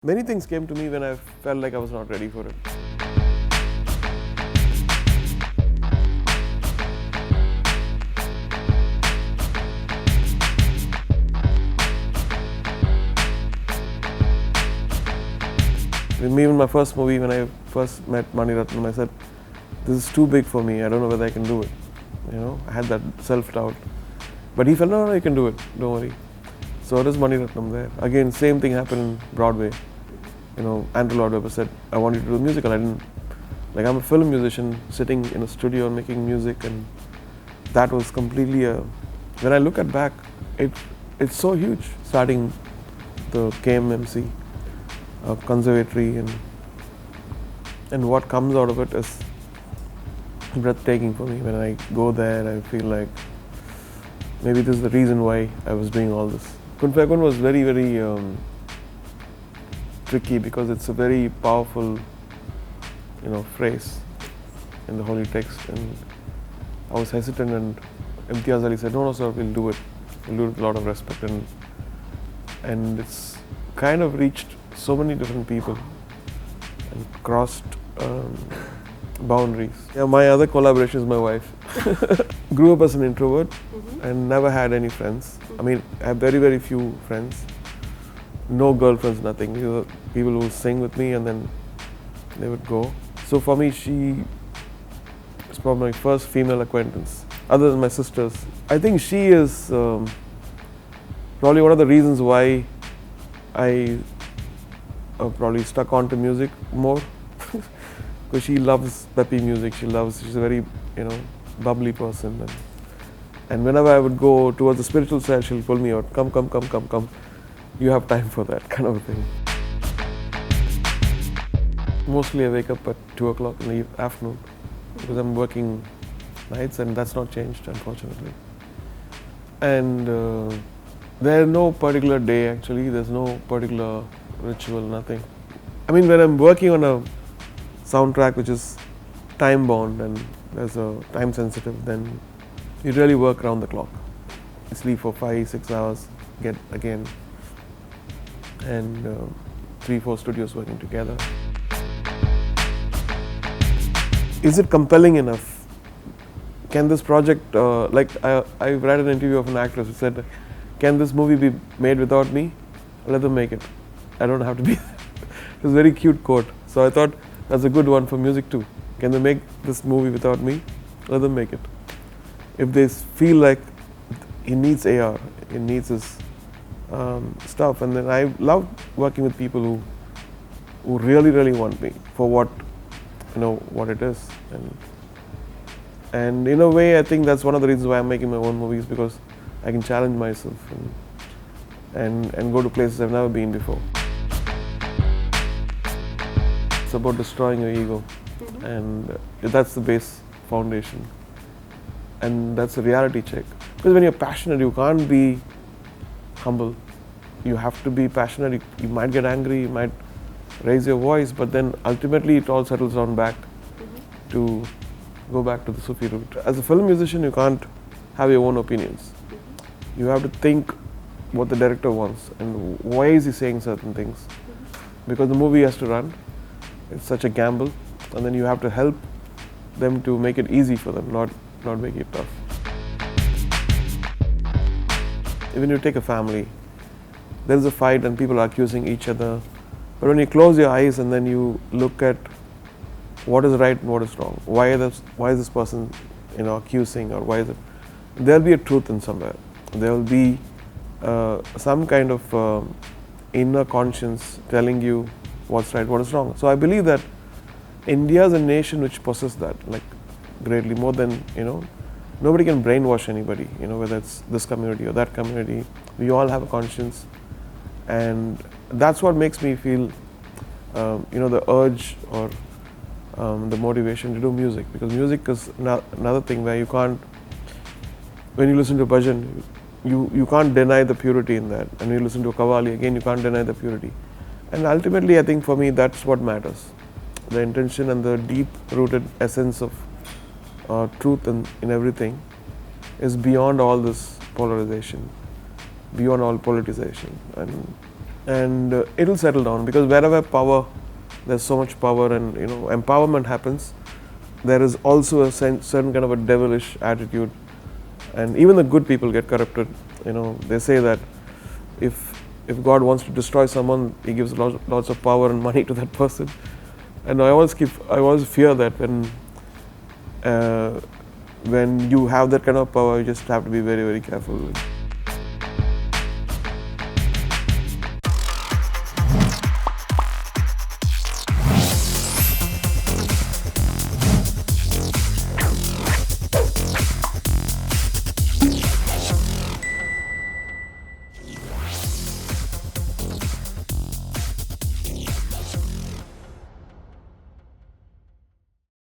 Many things came to me when I felt like I was not ready for it. Even my first movie, when I first met Mani Ratnam, I said, this is too big for me, I don't know whether I can do it. I had that self-doubt. But he felt, no, you can do it, don't worry. So it is Mani Ratnam there. Again, same thing happened in Broadway. Andrew Lloyd Webber said, I want you to do a musical. I didn't, I'm a film musician sitting in a studio and making music, and that was completely when I look at back, it's so huge. Starting the KMMC, conservatory, and what comes out of it is breathtaking for me. When I go there, I feel like maybe this is the reason why I was doing all this. Kun Faya Kun was very, very tricky because it's a very powerful, phrase in the holy text, and I was hesitant, and Imtiaz Ali said, no, sir, we'll do it. We'll do it with a lot of respect, and it's kind of reached so many different people and crossed boundaries. Yeah, my other collaboration is my wife. Grew up as an introvert and never had any friends. I mean, I have very, very few friends. No girlfriends, nothing. These are people who sing with me and then they would go. So for me, she is probably my first female acquaintance, other than my sisters. I think she is probably one of the reasons why I probably stuck on to music more. Because she loves peppy music. She's a very, bubbly person. And whenever I would go towards the spiritual side, she'll pull me out. Come. You have time for that, kind of a thing. Mostly I wake up at 2 o'clock in the afternoon because I'm working nights, and that's not changed, unfortunately. And there's no particular day, actually. There's no particular ritual, nothing. I mean, when I'm working on a soundtrack which is time bound and there's a time sensitive, then you really work around the clock. You sleep for 5-6 hours, get again, and 3-4 studios working together. Is it compelling enough? Can this project, I read an interview of an actress who said, can this movie be made without me? Let them make it. I don't have to be there. It was a very cute quote. So I thought that's a good one for music too. Can they make this movie without me? Let them make it. If they feel like he needs AR, he needs his stuff, and then I love working with people who really, really want me for what it is, and in a way, I think that's one of the reasons why I'm making my own movies, because I can challenge myself and go to places I've never been before. It's about destroying your ego, and that's the base foundation, and that's a reality check. Because when you're passionate, you can't be humble. You have to be passionate. You might get angry, you might raise your voice, but then ultimately it all settles down back to go back to the Sufi route. As a film musician, you can't have your own opinions. You have to think what the director wants and why is he saying certain things. Because the movie has to run. It's such a gamble, and then you have to help them to make it easy for them, not make it tough. Even you take a family, there's a fight and people are accusing each other. But when you close your eyes and then you look at what is right and what is wrong, why is this person, accusing, or why is it? There'll be a truth in somewhere. There will be some kind of inner conscience telling you what's right, what is wrong. So I believe that India is a nation which possesses that, greatly more than, nobody can brainwash anybody, whether it's this community or that community. We all have a conscience, and that's what makes me feel, the urge or the motivation to do music. Because music is another thing where you can't, when you listen to bhajan, you can't deny the purity in that. And when you listen to Qawwali, again, you can't deny the purity. And ultimately, I think for me, that's what matters. The intention and the deep-rooted essence of truth in everything is beyond all this polarization, beyond all politicization. And and it'll settle down, because wherever power, there's so much power, and empowerment happens, there is also a certain kind of a devilish attitude, and even the good people get corrupted. They say that if God wants to destroy someone, He gives lots of power and money to that person. And I always fear that when you have that kind of power, you just have to be very, very careful.